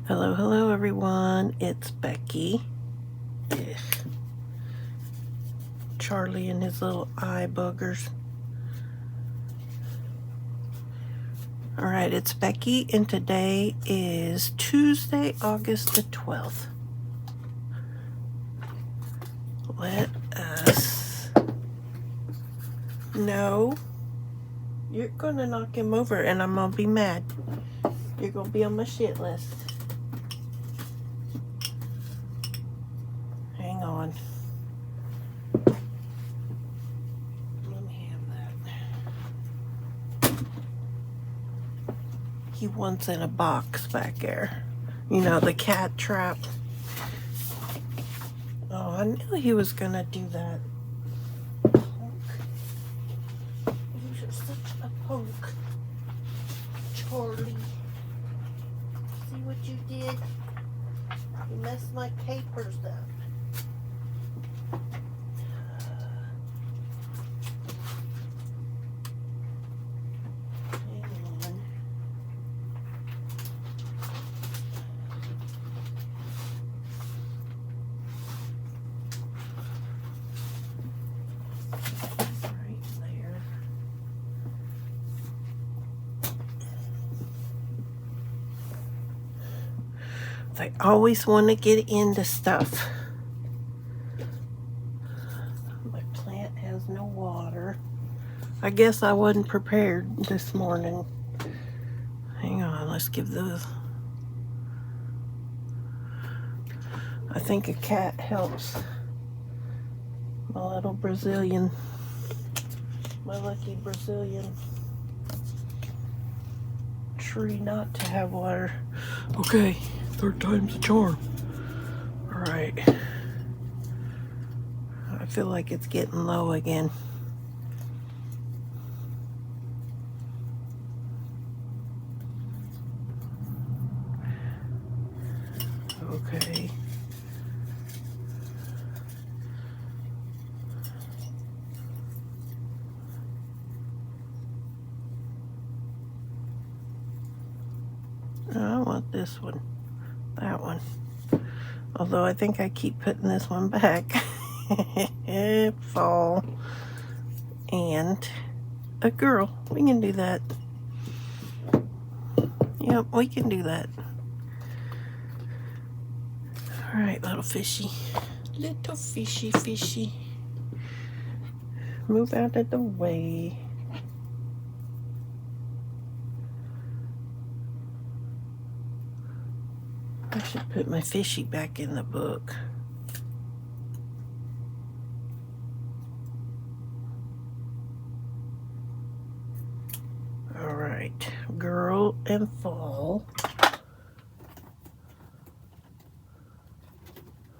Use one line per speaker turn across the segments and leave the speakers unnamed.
Hello, hello everyone. It's Becky. Ugh. Charlie and his little eye boogers. Alright, it's Becky, and today is Tuesday, August the 12th. Let us... No. You're gonna knock him over and I'm gonna be mad. You're gonna be on my shit list. Hang on. Let me have that. He wants in a box back there. You know, the cat trap. Oh, I knew he was gonna do that. You're such a punk. Charlie. See what you did? You messed my papers up. I always want to get into stuff. My plant has no water. I guess I wasn't prepared this morning. Hang on, let's give those. I think a cat helps. My little Brazilian. My lucky Brazilian tree not to have water. Okay, third time's the charm. Alright. I feel like it's getting low again. Okay. I want this one. That one. Although I think I keep putting this one back. Fall. And a girl. We can do that. Yep, we can do that. Alright, little fishy. Little fishy, fishy. Move out of the way. I should put my fishy back in the book. Alright, girl and fall.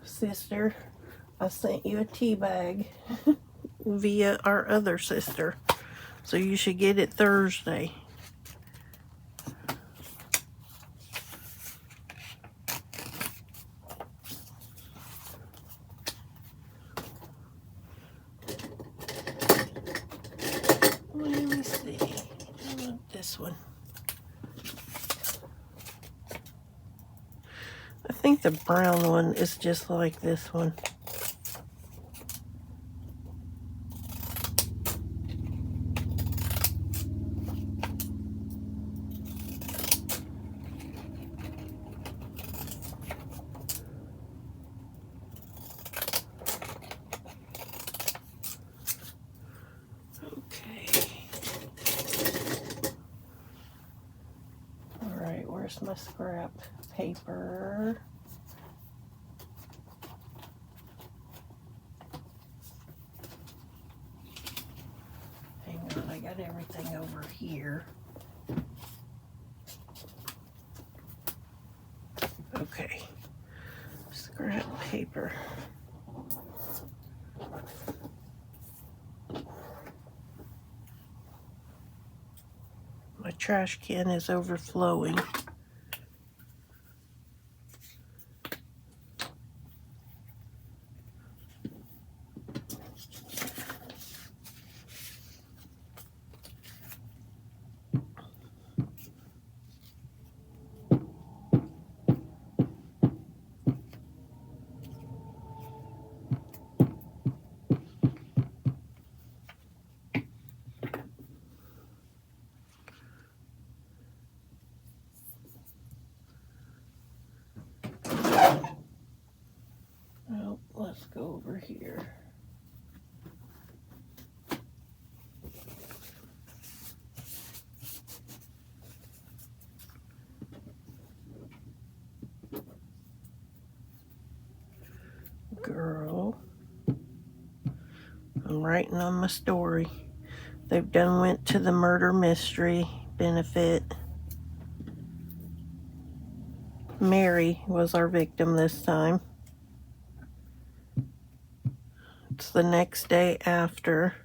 Sister, I sent you a tea bag via our other sister. So you should get it Thursday. Let me see. I want this one. I think the brown one is just like this one. Where's my scrap paper? Hang on, I got everything over here. Okay, scrap paper. My trash can is overflowing. go over here. Girl, I'm writing on my story. They've done went to the murder mystery benefit. Mary was our victim this time. It's the next day after.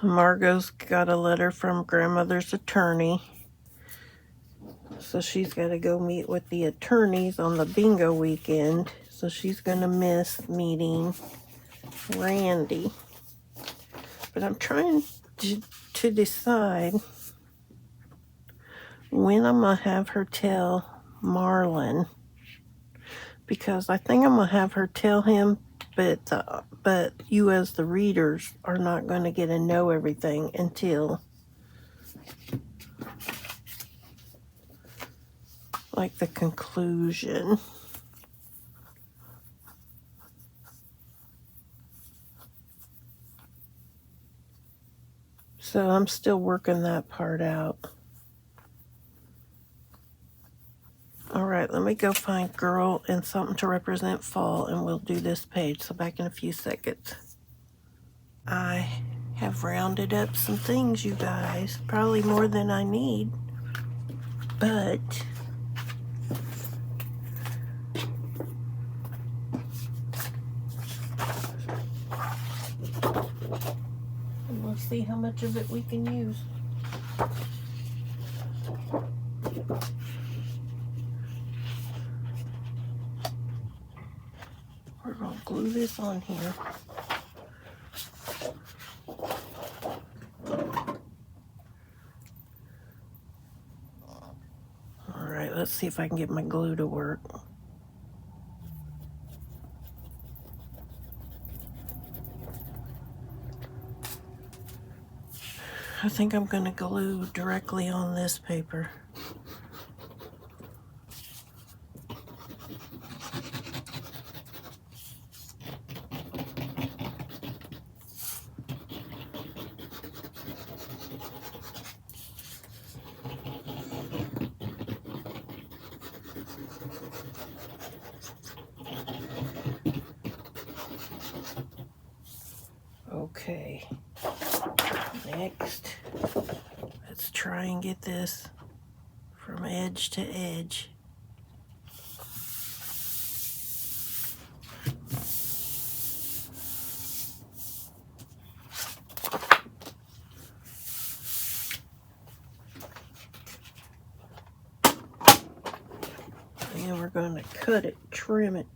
Margot's got a letter from grandmother's attorney. So she's got to go meet with the attorneys on the bingo weekend. So she's going to miss meeting Randy. But I'm trying to decide when I'm going to have her tell Marlon. Because I think I'm going to have her tell him, but you as the readers are not going to get to know everything until like the conclusion. So I'm still working that part out. All right, let me go find girl and something to represent fall, and we'll do this page. So back in a few seconds. I have rounded up some things, you guys. Probably more than I need, but we'll see how much of it we can use. We're going to glue this on here. All right, let's see if I can get my glue to work. I think I'm going to glue directly on this paper. Okay, next, let's try and get this from edge to edge. And we're going to cut it, trim it.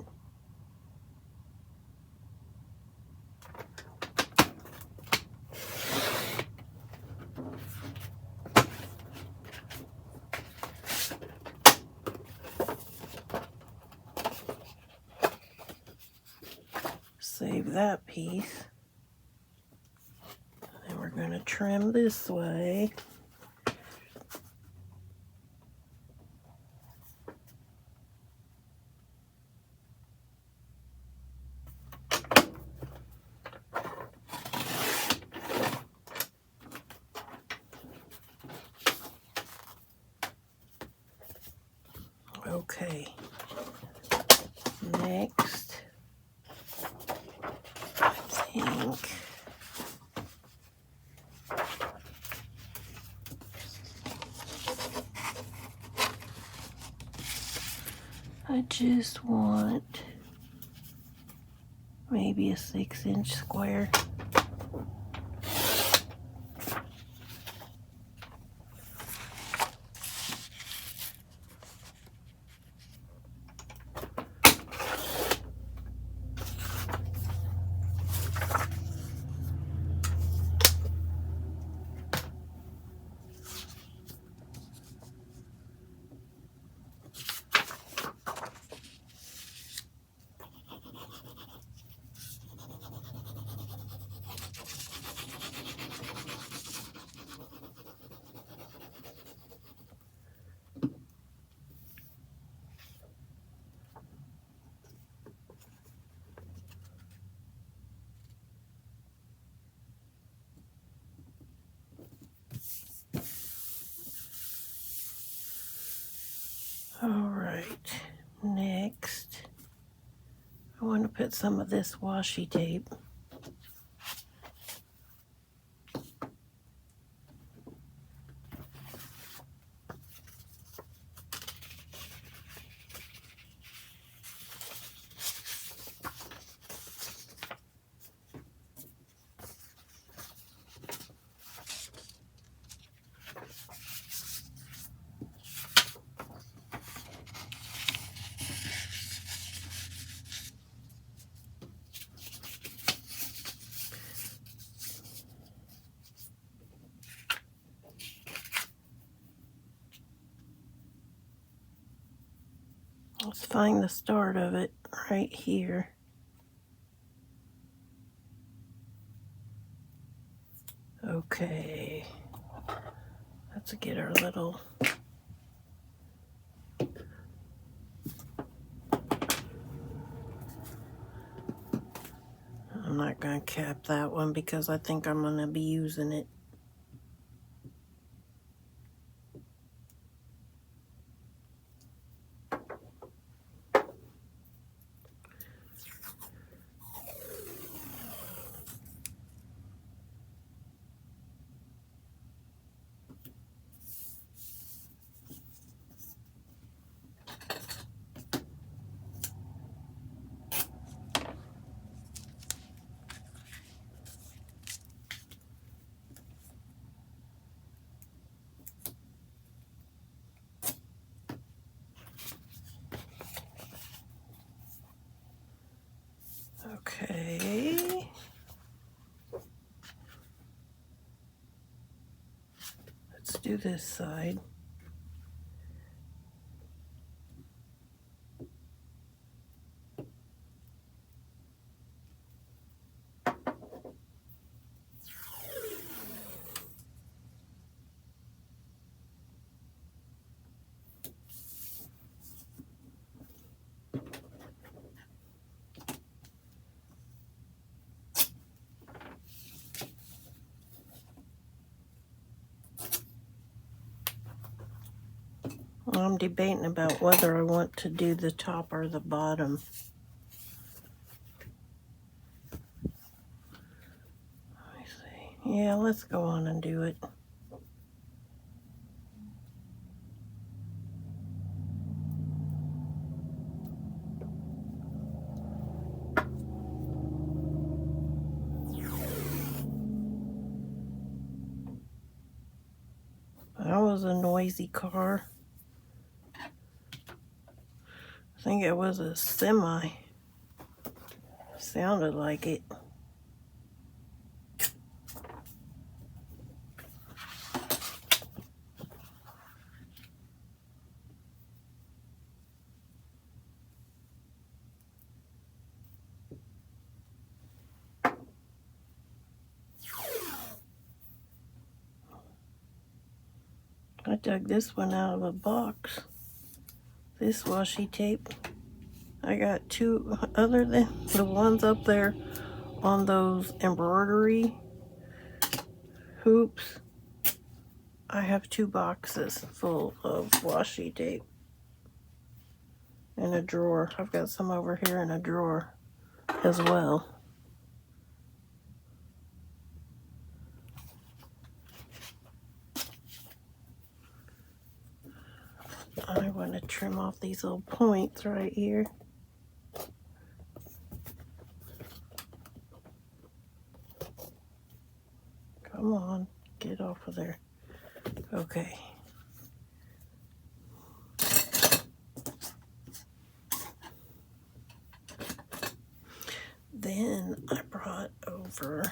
Save that piece. And we're going to trim this way. Okay, next, I think I just want maybe a 6-inch square. All right, next, I want to put some of this washi tape. Let's find the start of it right here. Okay, let's get our little I'm not going to cap that one because I think I'm going to be using it. Okay. Let's do this side. I'm debating about whether I want to do the top or the bottom. Let me see. Yeah, let's go on and do it. That was a noisy car. I think it was a semi. Sounded like it. I dug this one out of a box. This washi tape. I got two, other than the ones up there on those embroidery hoops. I have 2 boxes full of washi tape in a drawer. I've got some over here in a drawer as well. I want to trim off these little points right here. Come on, get off of there. Okay. Then I brought over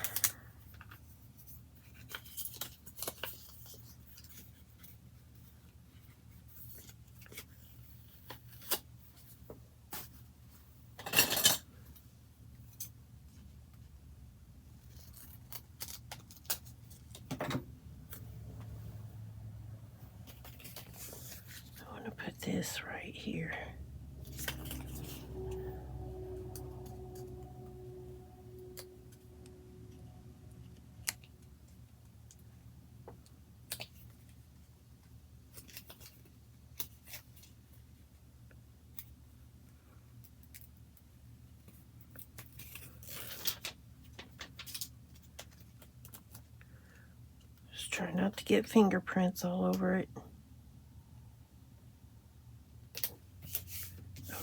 put this right here. Try not to get fingerprints all over it.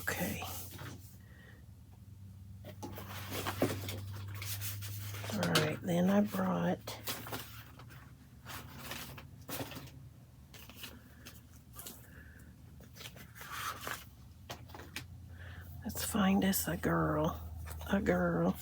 Okay. All right, then I brought let's find us a girl. A girl.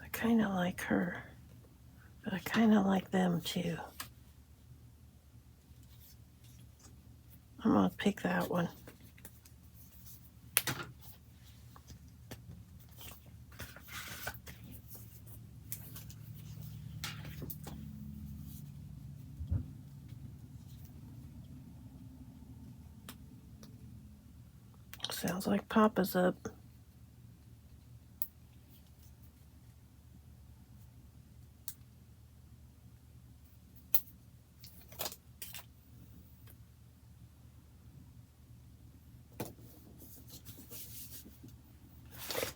I kind of like her, but I kind of like them too. I'm going to pick that one. Sounds like Papa's up.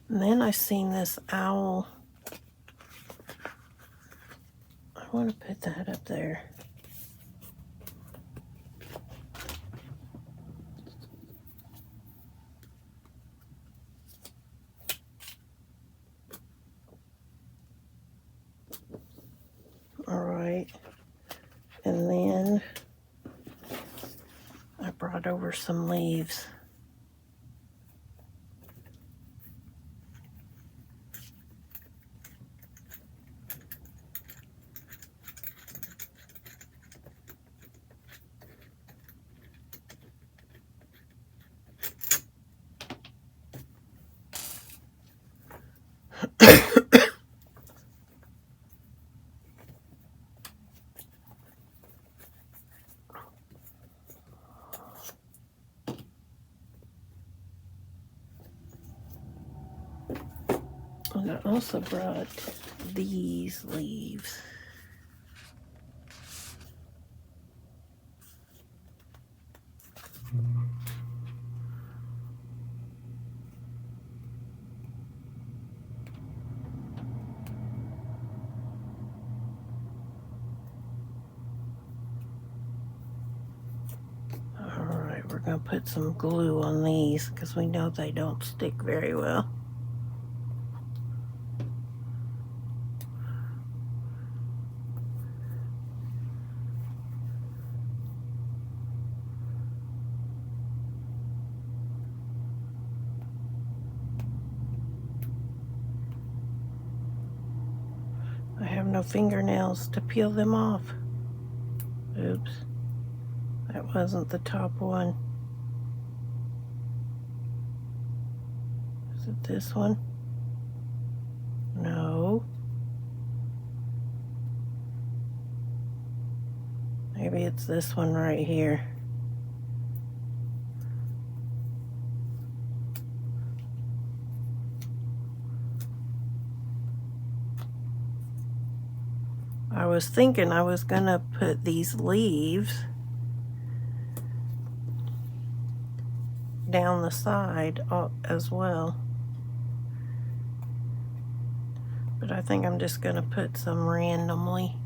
And then I seen this owl. I want to put that up there. All right. And then I brought over some leaves. And I also brought these leaves. All right, we're going to put some glue on these because we know they don't stick very well. I have no fingernails to peel them off. Oops. That wasn't the top one. Is it this one? No. Maybe it's this one right here. I was thinking I was gonna put these leaves down the side as well. But I think I'm just gonna put some randomly.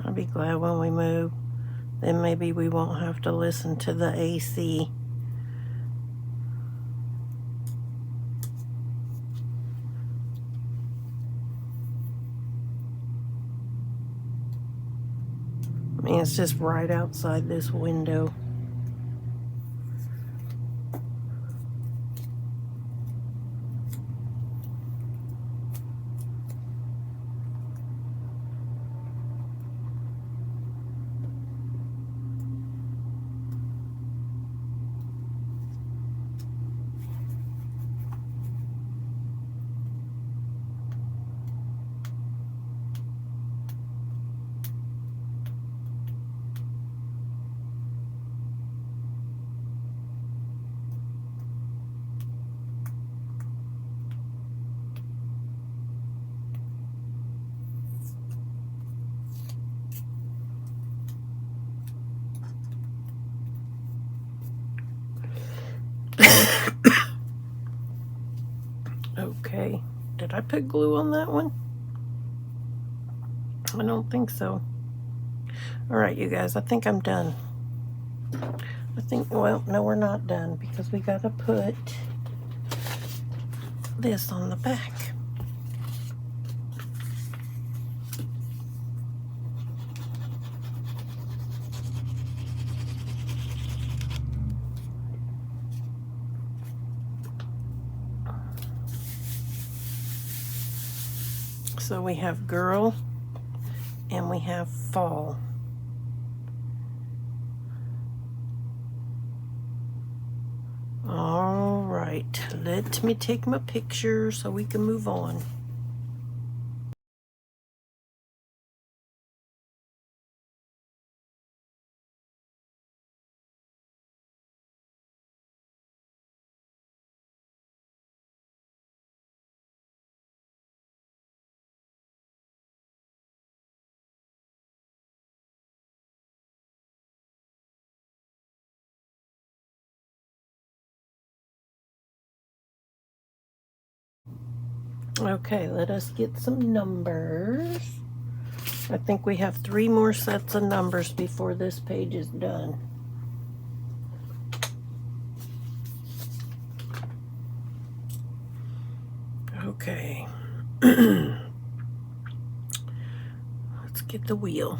I'll be glad when we move. Then maybe we won't have to listen to the AC. I mean, it's just right outside this window. Okay, did I put glue on that one? I don't think so. All right, you guys, I think I'm done. Well, no, we're not done because we gotta put this on the back. So we have girl and we have fall. All right, let me take my picture so we can move on. Okay, let us get some numbers. I think we have 3 more sets of numbers before this page is done. Okay. Let's get the wheel.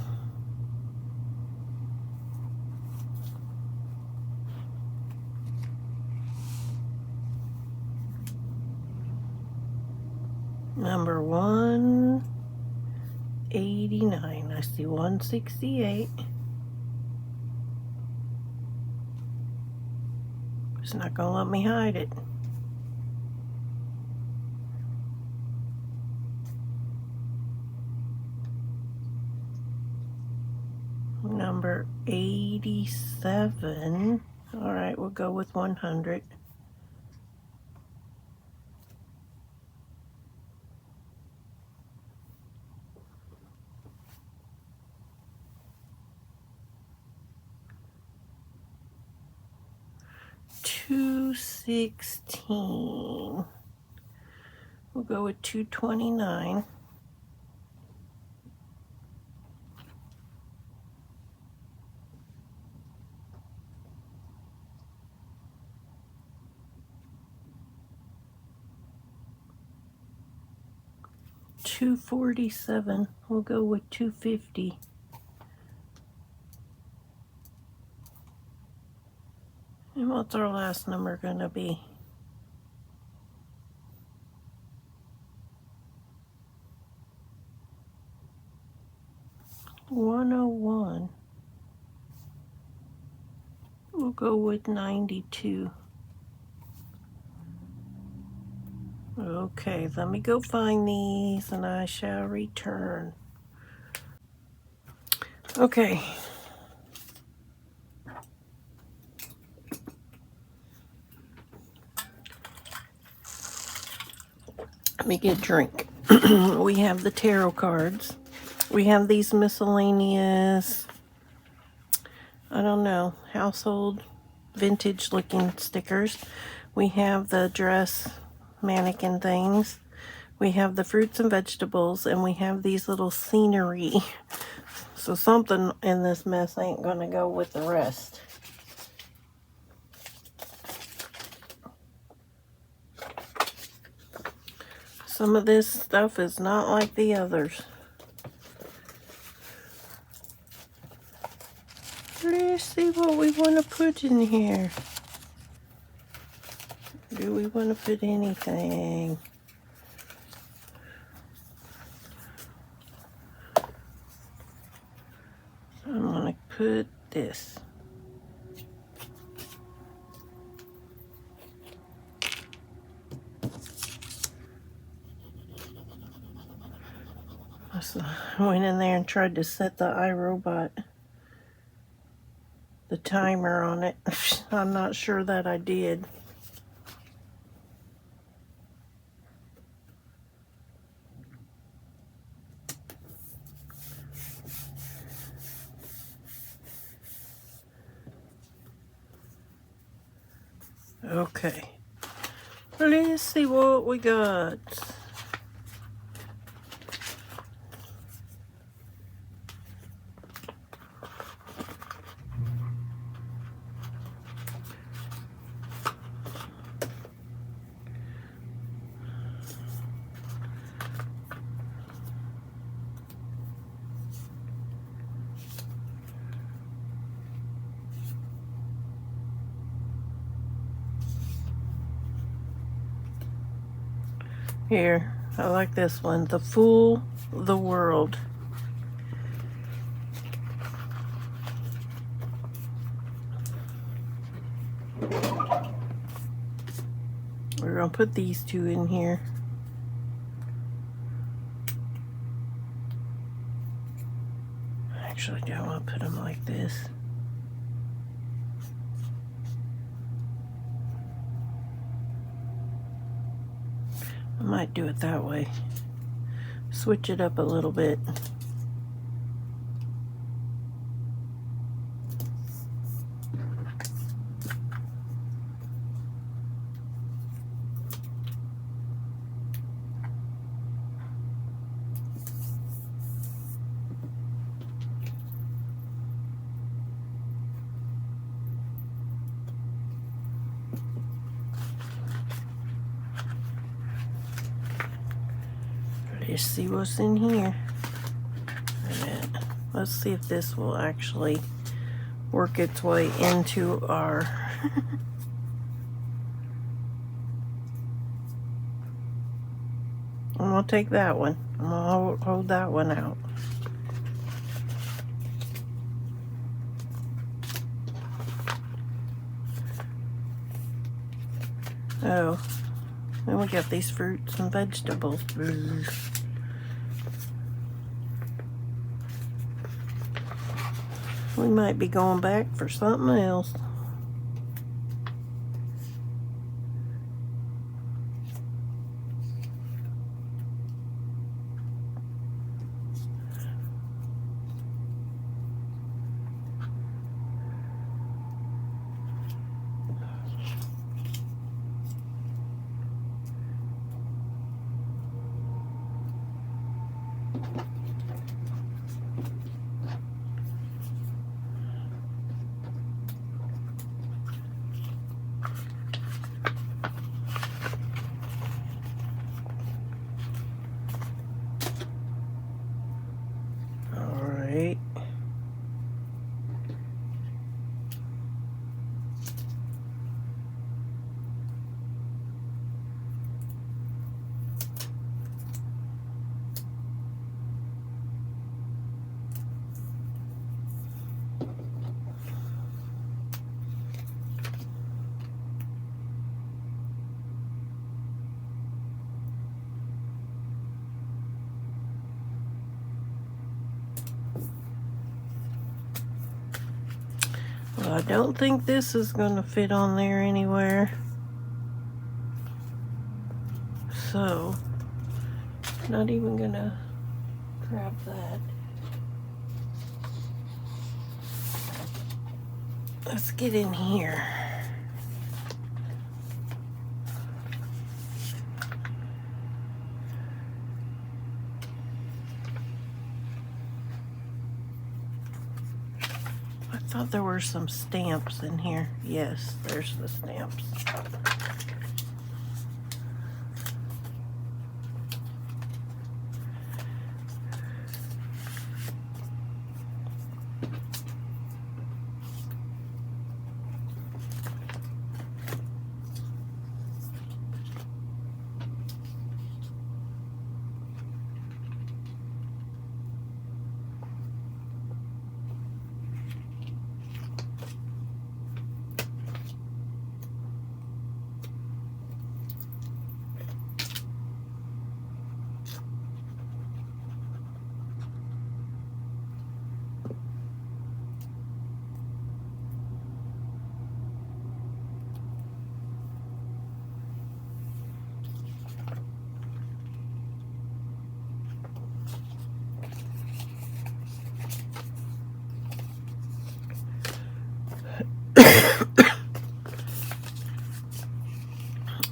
Number 189. I see 168. It's not gonna let me hide it. Number 87. All right, we'll go with 100. $216. We'll go with 229. $247. We'll go with 250. And what's our last number gonna be? 101. We'll go with 92. Okay, let me go find these and I shall return. Okay. Let me get a drink. We have the tarot cards. We have these miscellaneous, I don't know, household vintage looking stickers. We have the dress mannequin things. We have the fruits and vegetables, and we have these little scenery So something in this mess ain't gonna go with the rest. Some of this stuff is not like the others. Let's see what we want to put in here. Do we want to put anything? I'm going to put this. So I went in there and tried to set the iRobot, the timer on it. I'm not sure that I did. Okay. Let's see what we got. Here, I like this one. The Fool the World. We're going to put these two in here. Actually, do I want to put them like this? I might do it that way. Switch it up a little bit. Let's see what's in here. Let's see if this will actually work its way into our I'm gonna take that one. I'm gonna hold that one out. Oh, then we got these fruits and vegetables. We might be going back for something else. Well, I don't think this is going to fit on there anywhere. So, not even going to grab that. Let's get in here. thought there were some stamps in here. Yes, there's the stamps.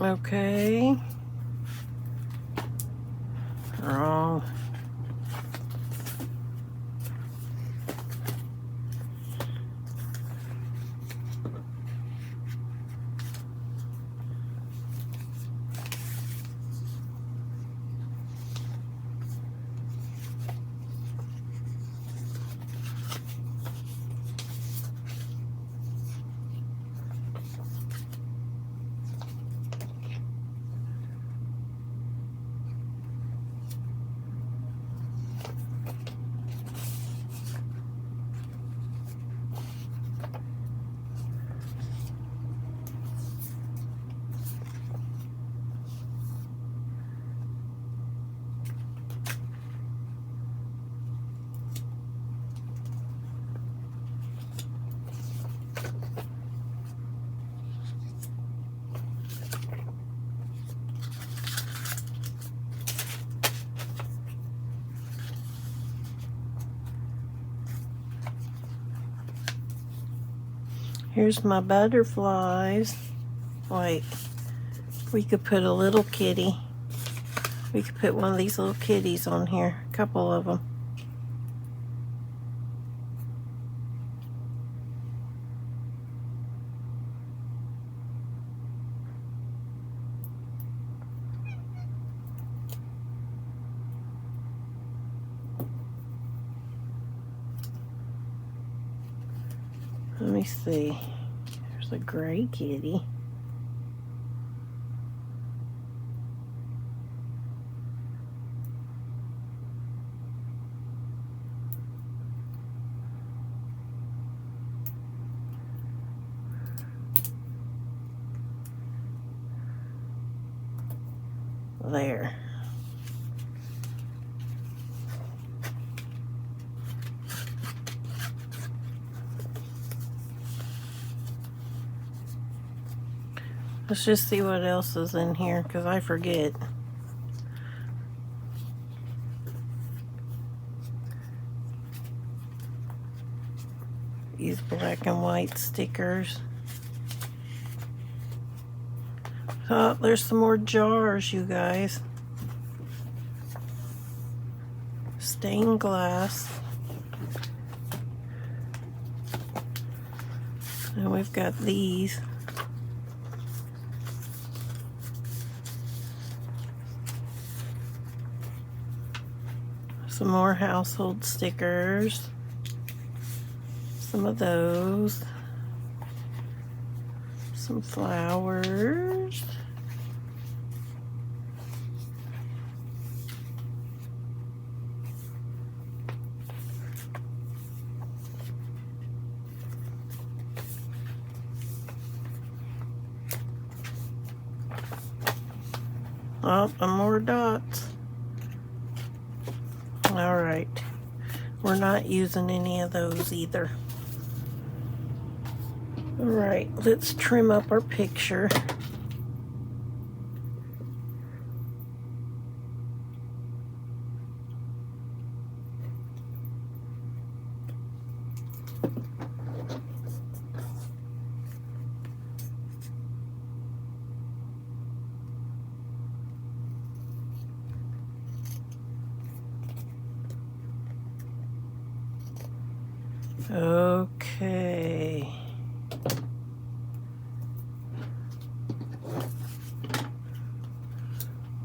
Okay. Wrong. Here's my butterflies. Wait, we could put a little kitty. We could put one of these little kitties on here, a couple of them. Let me see. There's a gray kitty. There. Let's just see what else is in here, because I forget. These black and white stickers. Oh, there's some more jars, you guys. Stained glass. And we've got these. Some more household stickers. Some of those. Some flowers. Oh, and more dots. All right. We're not using any of those either. All right, let's trim up our picture. Okay.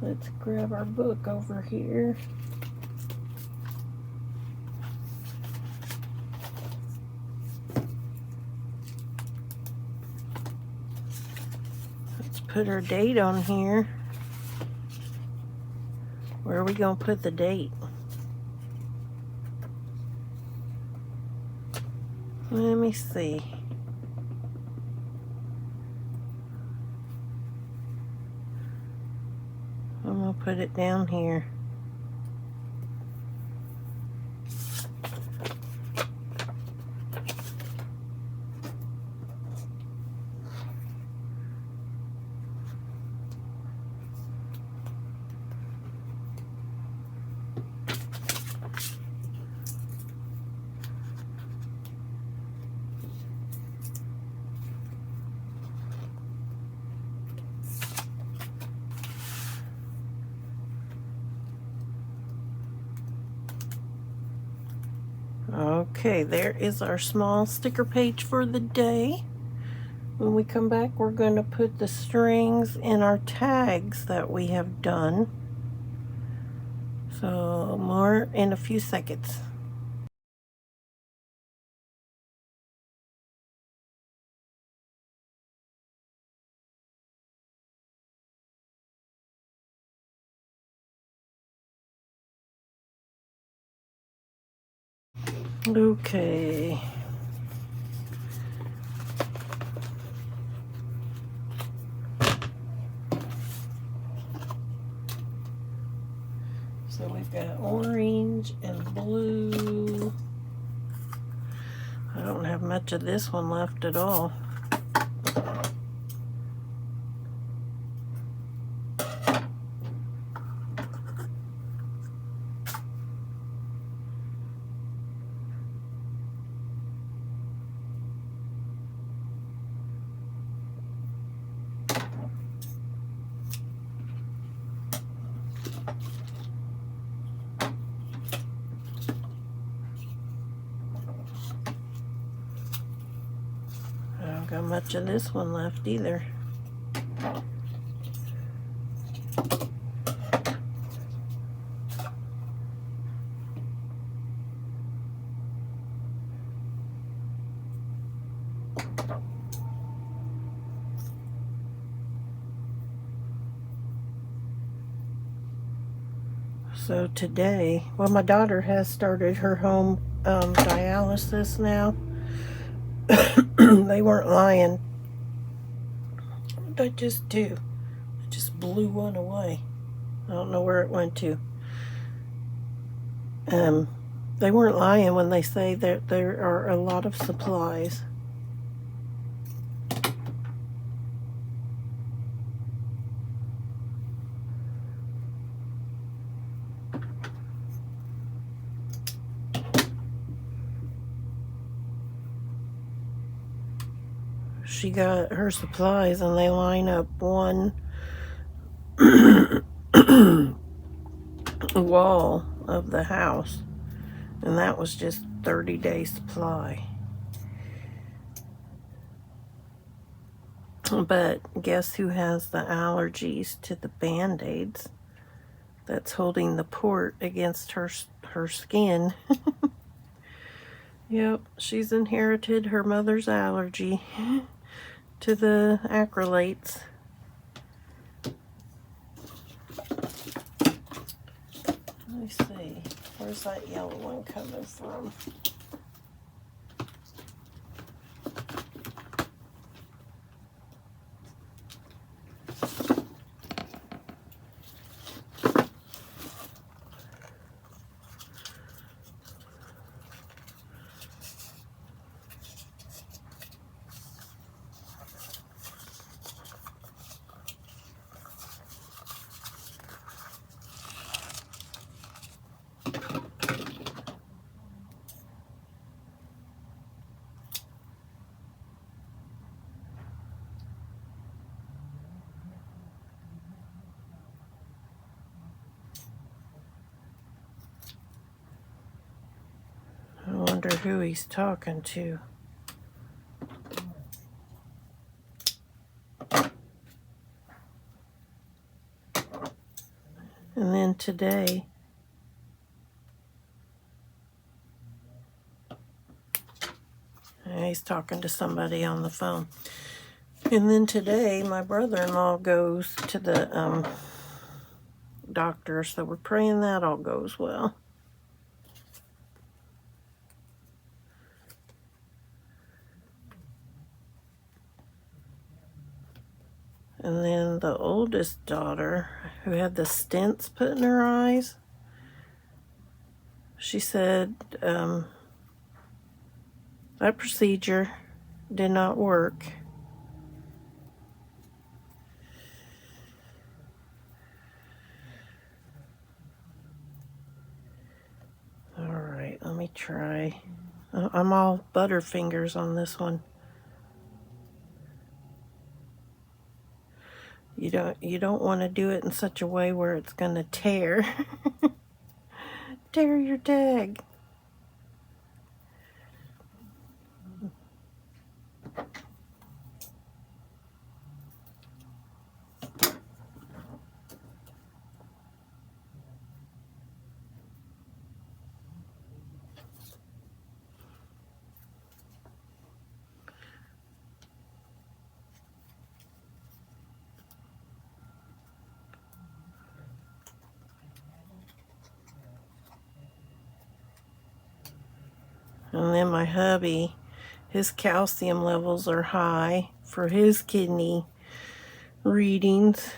Let's grab our book over here. Let's put our date on here. Where are we going to put the date? Let me see. I'm going to put it down here. Okay, there is our small sticker page for the day. When we come back, we're going to put the strings in our tags that we have done. So more in a few seconds. Okay. So we've got orange and blue. I don't have much of this one left at all. I don't got much of this one left either. So today, well, my daughter has started her home dialysis now. They weren't lying. What did I just do? I just blew one away. I don't know where it went to. They weren't lying when they say that there are a lot of supplies. She got her supplies and they line up one wall of the house, and that was just 30-day supply. But guess who has the allergies to the Band-Aids? That's holding the port against her skin. Yep, she's inherited her mother's allergy to the acrylates. Let me see. Where's that yellow one coming from? wonder who he's talking to. And then today, he's talking to somebody on the phone. And then today, my brother-in-law goes to the doctor, so we're praying that all goes well. And then the oldest daughter, who had the stents put in her eyes, she said that procedure did not work. All right, let me try. I'm all butterfingers on this one. You don't want to do it in such a way where it's gonna tear tear your tag. And then my hubby, his calcium levels are high for his kidney readings.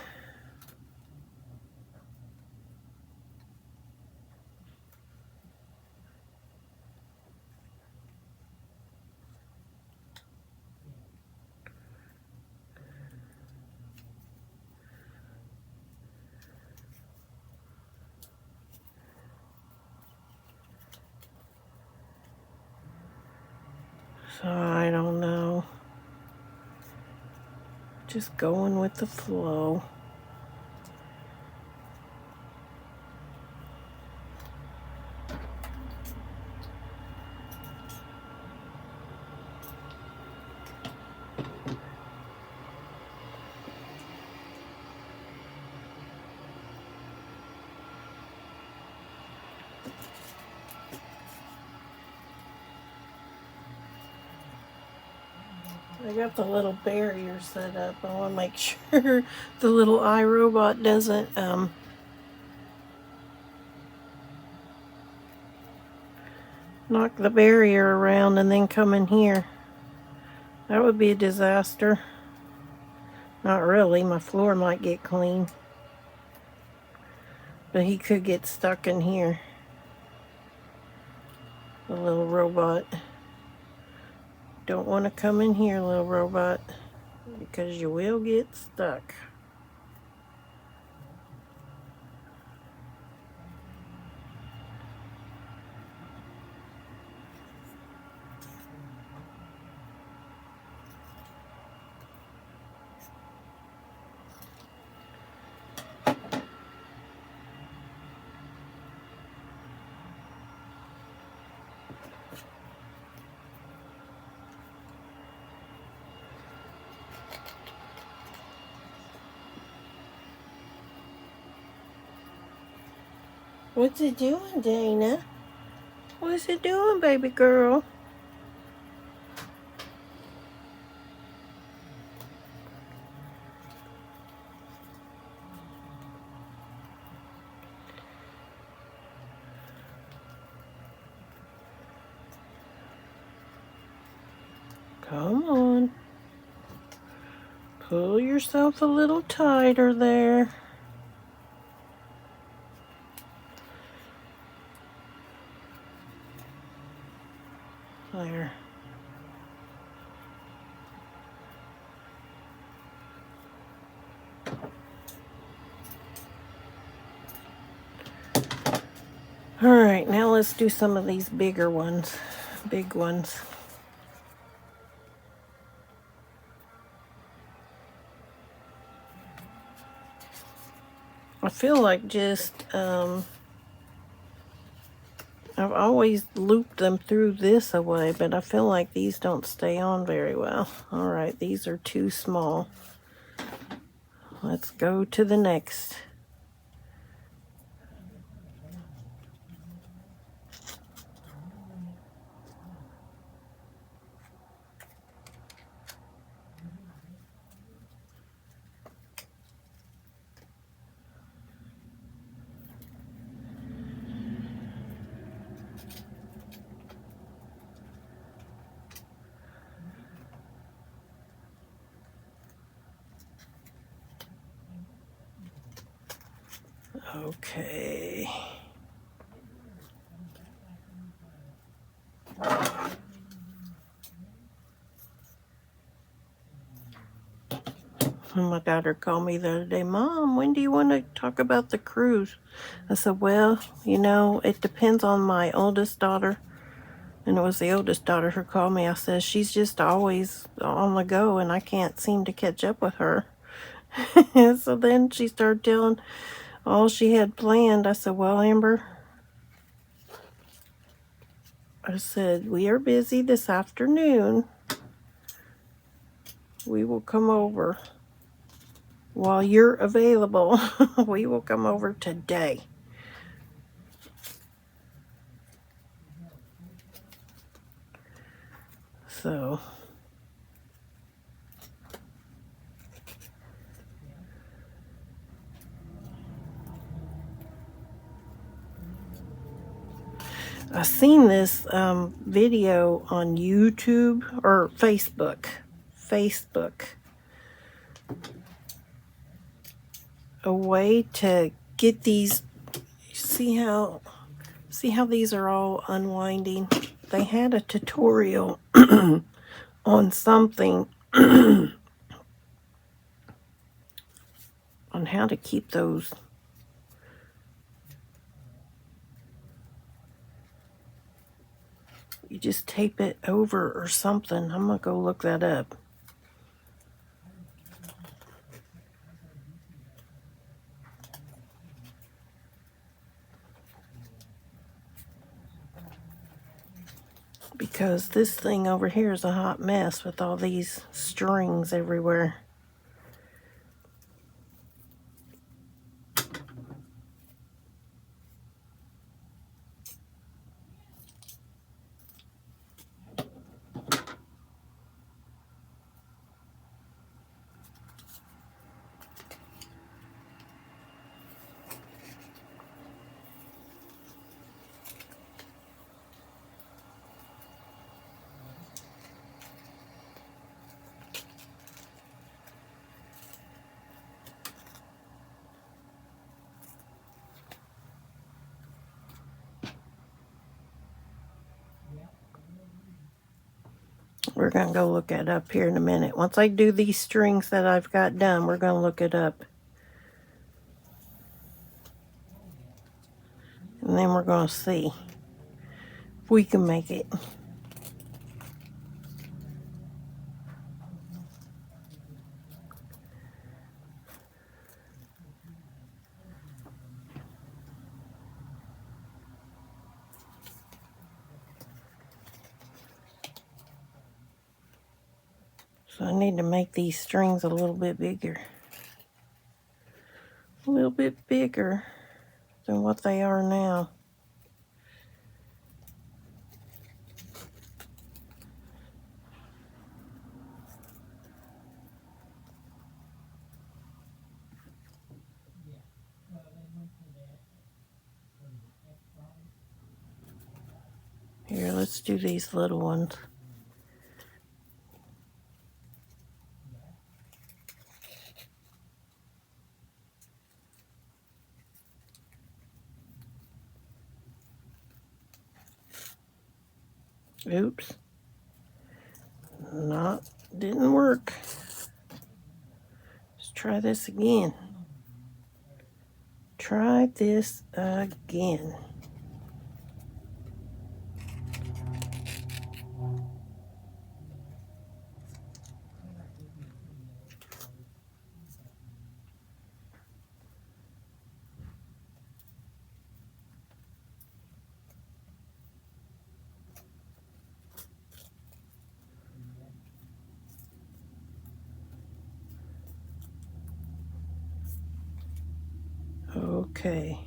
So I don't know. Just going with the flow. I got the little barrier set up. I want to make sure the little iRobot doesn't knock the barrier around and then come in here. That would be a disaster. Not really. My floor might get clean. But he could get stuck in here. The little robot. Don't want to come in here, little robot, because you will get stuck. What's it doing, Dana? What's it doing, baby girl? Come on. Pull yourself a little tighter there. There. All right, now let's do some of these bigger ones. Big ones. I feel like just I've always looped them through this away, but I feel like these don't stay on very well. All right, these are too small. Let's go to the next. Okay. My daughter called me the other day, Mom, when do you want to talk about the cruise? I said, well, you know, it depends on my oldest daughter. And it was the oldest daughter who called me. I said, she's just always on the go and I can't seem to catch up with her. So then she started telling all she had planned. I said, well, Amber, I said, we are busy this afternoon. We will come over while you're available. We will come over today. So I seen this video on YouTube or Facebook. A way to get these. See how these are all unwinding? They had a tutorial on something on how to keep those. You just tape it over or something. I'm gonna go look that up. Because this thing over here is a hot mess with all these strings everywhere. We're going to go look it up here in a minute. Once I do these strings that I've got done, we're going to look it up. And then we're going to see if we can make it. So I need to make these strings a little bit bigger. A little bit bigger than what they are now. Here, let's do these little ones. Oops. Didn't work. Let's try this again. Try this again. Okay.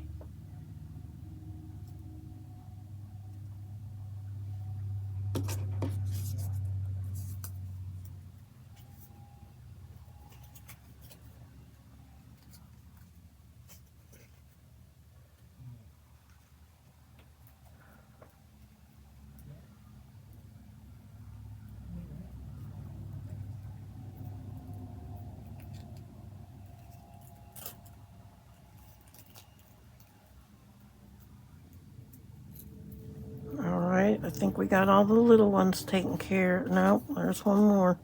All right, I think we got all the little ones taken care of. No, there's one more.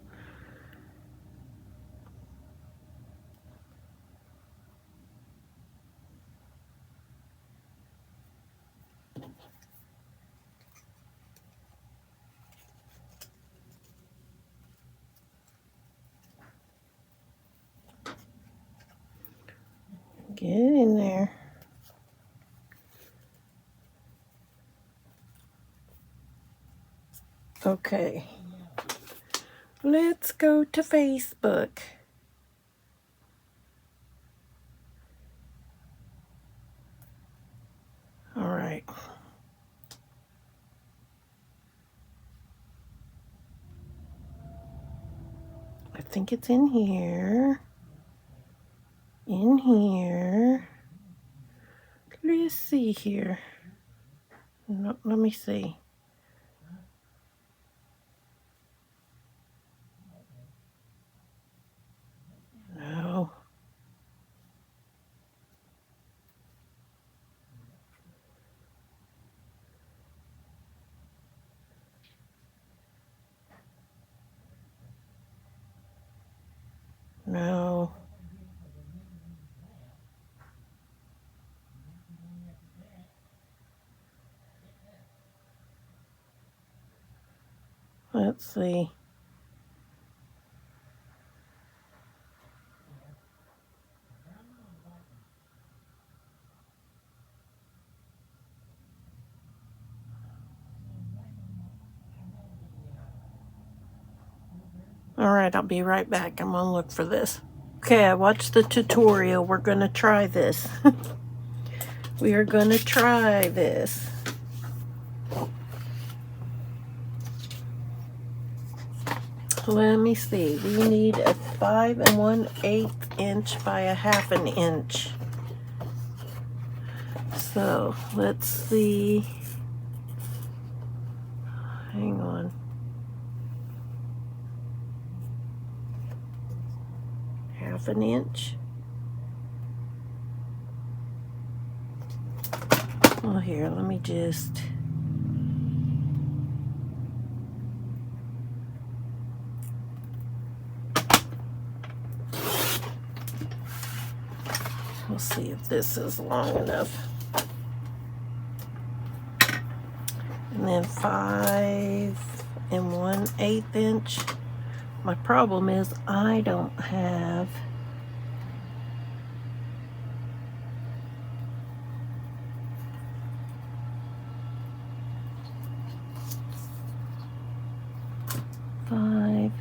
Get in there. Okay. Let's go to Facebook. All right. I think it's in here. In here. Let's see here. No, let me see. No. No. Let's see. All right, I'll be right back. I'm gonna look for this. Okay, I watched the tutorial. We're gonna try this. We are gonna try this. Let me see. We need a 5 1/8 inch by a 1/2 inch. So let's see. Hang on. Half an inch. Well, here, let me just. We'll see if this is long enough. And then 5 1/8 inch. My problem is I don't have five.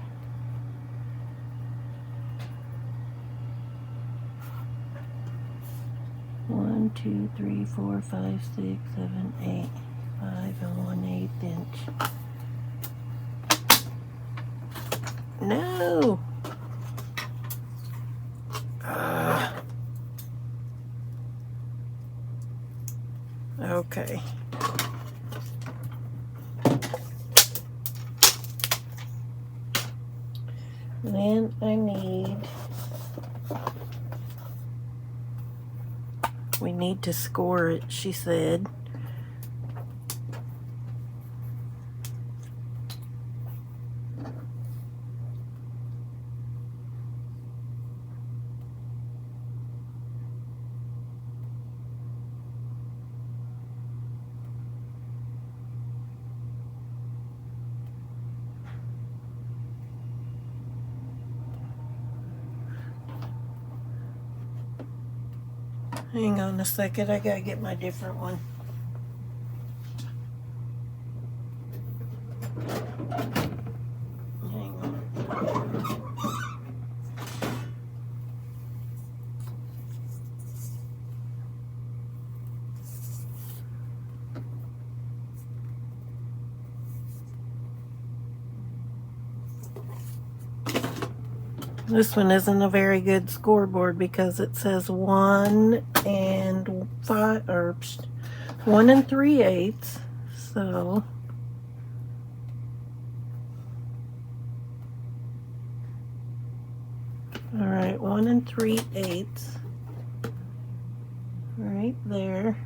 1, 2, 3, 4, 5, 6, 7, 8. 5 1/8 inch. No. Okay. Then we need to score it, she said. Hang on a second, I gotta get my different one. Hang on. This one isn't a very good scoreboard because it says 1 and 5 or 1 and 3/8. So all right, 1 and 3/8 right there.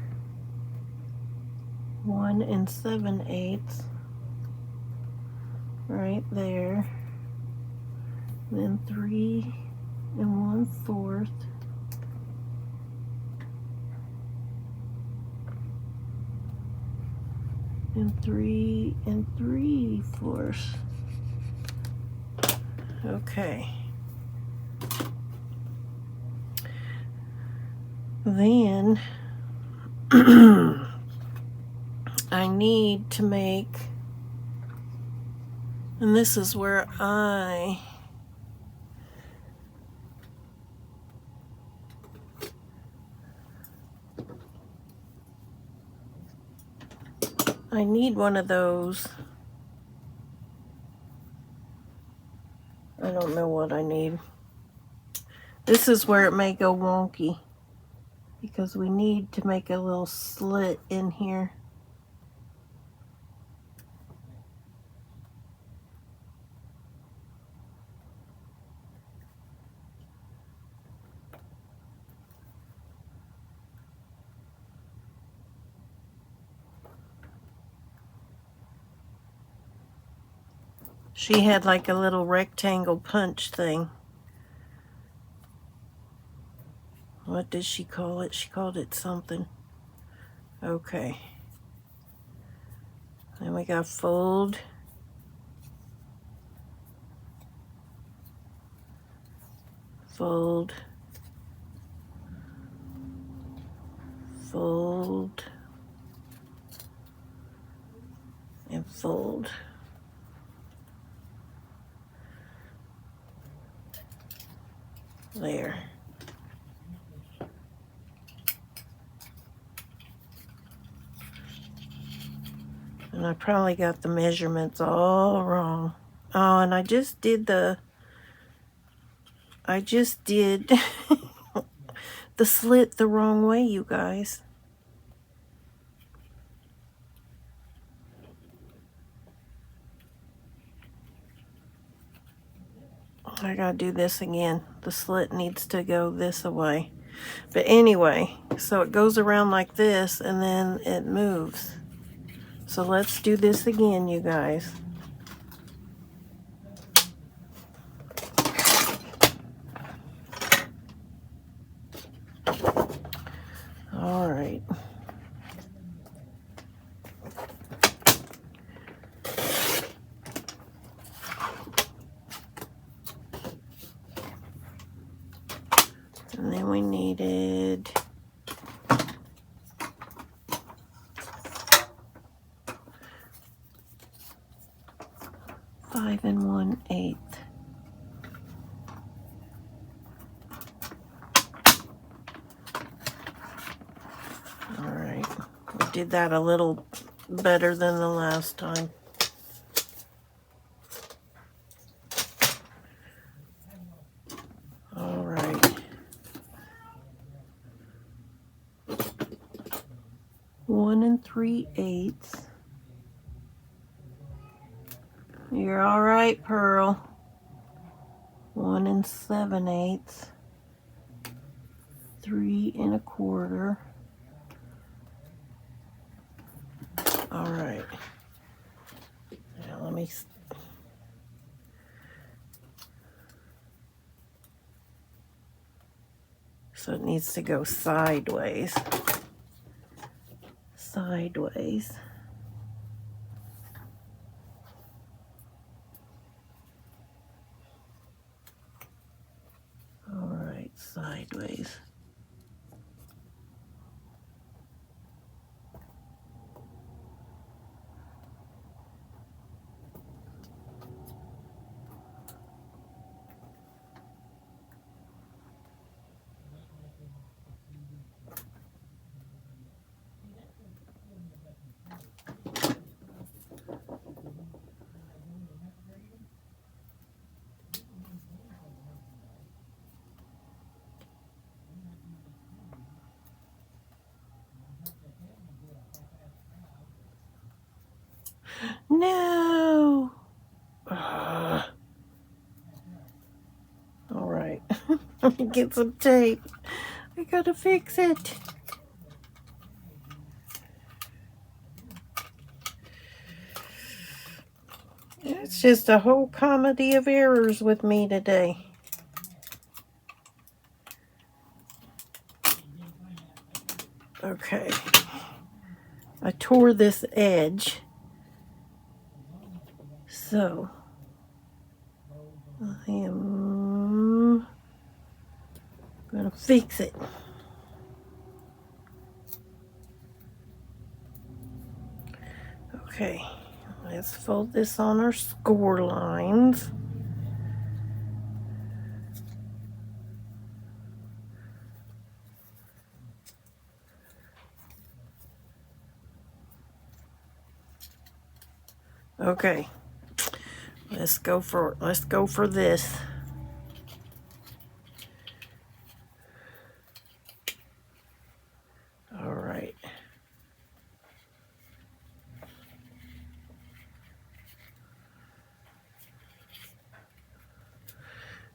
1 and 7/8 right there. Then 3 and 1/4. And 3 and 3/4. Okay. Then I need to make, and this is where I need one of those. I don't know what I need. This is where it may go wonky because we need to make a little slit in here. She had like a little rectangle punch thing. What did she call it? She called it something. Okay. Then we got fold. Fold. Fold. And fold. There. And I probably got the measurements all wrong. Oh, and I just did the the slit the wrong way, you guys. I gotta do this again. The slit needs to go this way. But anyway, so it goes around like this and then it moves. So let's do this again, you guys. All right. And then we needed 5 1/8. All right, we did that a little better than the last time. All right. 1 3/8. You're all right, Pearl. 1 7/8. 3 1/4. All right. Now let me. So it needs to go sideways. Sideways. All right, sideways. No. All right. Let me get some tape. I gotta fix it. It's just a whole comedy of errors with me today. Okay. I tore this edge. So I am gonna fix it. Okay, let's fold this on our score lines. Okay, let's go for this. All right.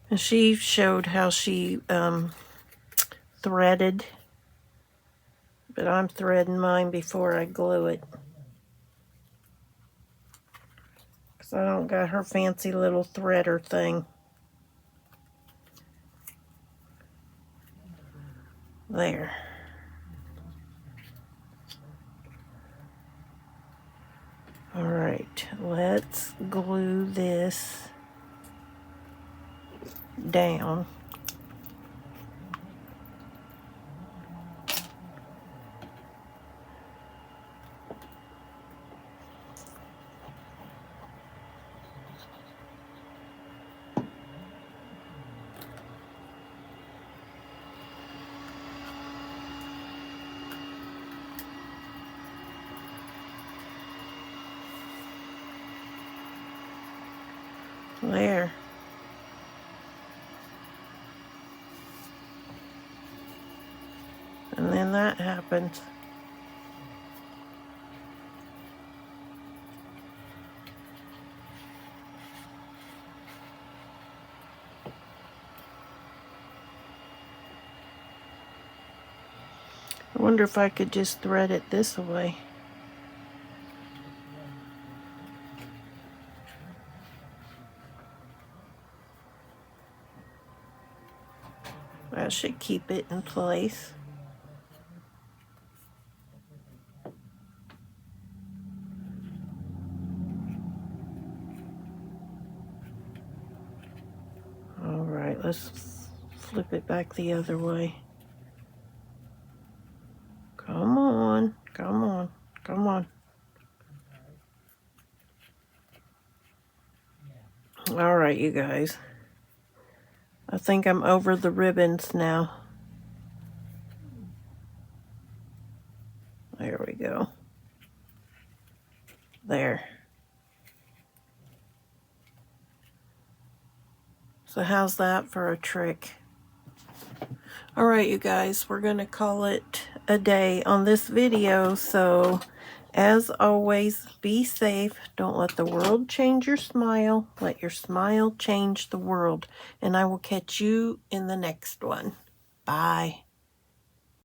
And she showed how she threaded, but I'm threading mine before I glue it, because I don't got her fancy little threader thing. There. All right, let's glue this down. There. And then that happens. I wonder if I could just thread it this way. That should keep it in place. All right, let's flip it back the other way. Come on, come on, come on. All right, you guys. I think I'm over the ribbons now. There we go. There. So how's that for a trick? All right, you guys, we're going to call it a day on this video. So as always, be safe. Don't let the world change your smile. Let your smile change the world. And I will catch you in the next one. Bye.